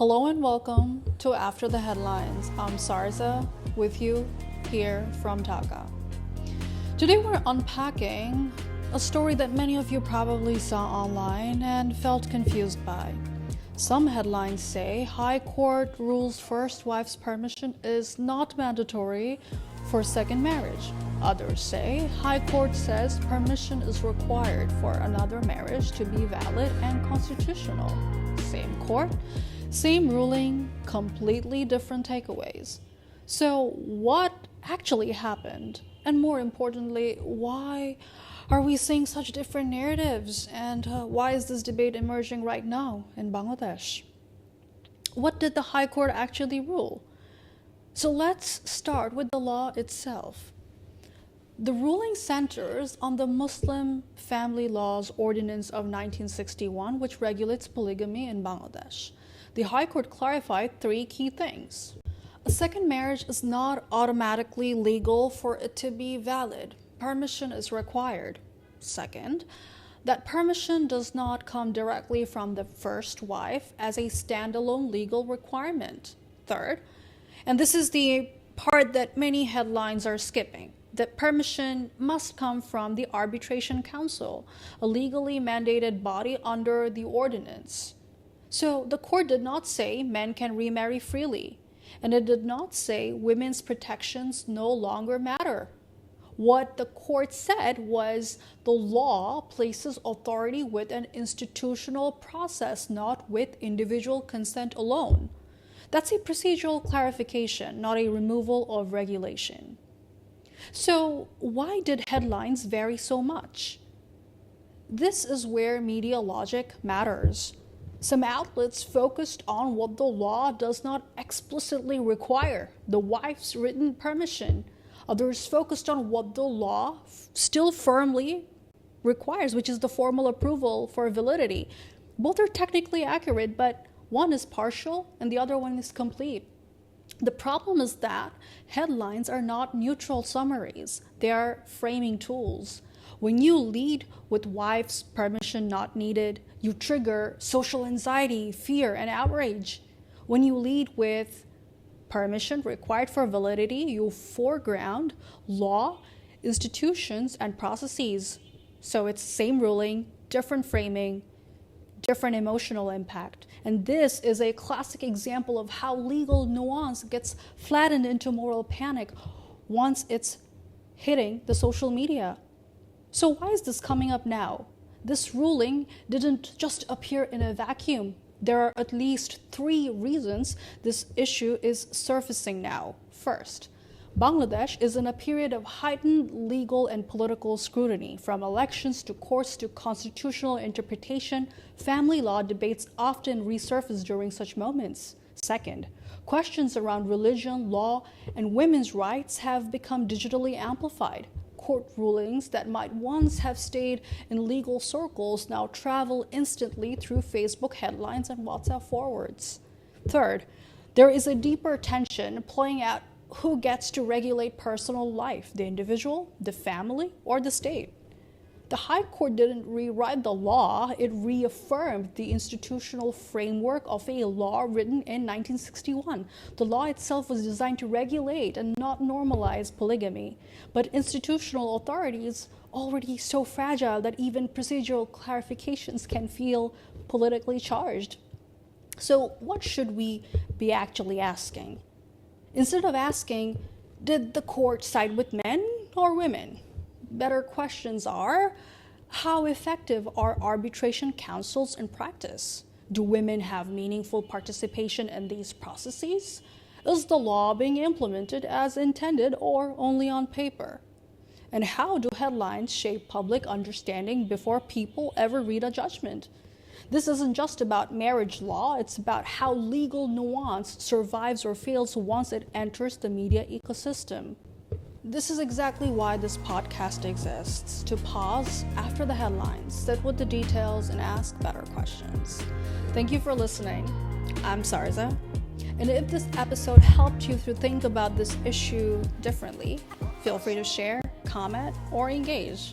Hello and welcome to After the Headlines. I'm Sarza with you here from Dhaka. Today we're unpacking a story that many of you probably saw online and felt confused by. Some headlines say High Court rules first wife's permission is not mandatory for second marriage. Others say High Court says permission is required for another marriage to be valid and constitutional. Same court, same ruling, completely different takeaways. So, what actually happened? And more importantly, why are we seeing such different narratives? And why is this debate emerging right now in Bangladesh? What did the High Court actually rule? So, let's start with the law itself. The ruling centers on the Muslim Family Laws Ordinance of 1961, which regulates polygamy in Bangladesh. The High Court clarified three key things. A second marriage is not automatically legal for it to be valid. Permission is required. Second, that permission does not come directly from the first wife as a standalone legal requirement. Third, and this is the part that many headlines are skipping, that permission must come from the Arbitration Council, a legally mandated body under the ordinance. So the court did not say men can remarry freely, and it did not say women's protections no longer matter. What the court said was the law places authority with an institutional process, not with individual consent alone. That's a procedural clarification, not a removal of regulation. So why did headlines vary so much? This is where media logic matters. Some outlets focused on what the law does not explicitly require, the wife's written permission. Others focused on what the law still firmly requires, which is the formal approval for validity. Both are technically accurate, but one is partial and the other one is complete. The problem is that headlines are not neutral summaries. They are framing tools. When you lead with wife's permission not needed, you trigger social anxiety, fear, and outrage. When you lead with permission required for validity, you foreground law, institutions, and processes. So it's same ruling, different framing, different emotional impact. And this is a classic example of how legal nuance gets flattened into moral panic once it's hitting the social media. So why is this coming up now? This ruling didn't just appear in a vacuum. There are at least three reasons this issue is surfacing now. First, Bangladesh is in a period of heightened legal and political scrutiny. From elections to courts to constitutional interpretation, family law debates often resurface during such moments. Second, questions around religion, law, and women's rights have become digitally amplified. Court rulings that might once have stayed in legal circles now travel instantly through Facebook headlines and WhatsApp forwards. Third, there is a deeper tension playing out who gets to regulate personal life, the individual, the family, or the state. The High Court didn't rewrite the law, it reaffirmed the institutional framework of a law written in 1961. The law itself was designed to regulate and not normalize polygamy, but institutional authority is already so fragile that even procedural clarifications can feel politically charged. So what should we be actually asking? Instead of asking, did the court side with men or women? Better questions are, how effective are arbitration councils in practice? Do women have meaningful participation in these processes? Is the law being implemented as intended or only on paper? And how do headlines shape public understanding before people ever read a judgment? This isn't just about marriage law, it's about how legal nuance survives or fails once it enters the media ecosystem. This is exactly why this podcast exists, to pause after the headlines, sit with the details, and ask better questions. Thank you for listening. I'm Sarza, and if this episode helped you to think about this issue differently, feel free to share, comment, or engage.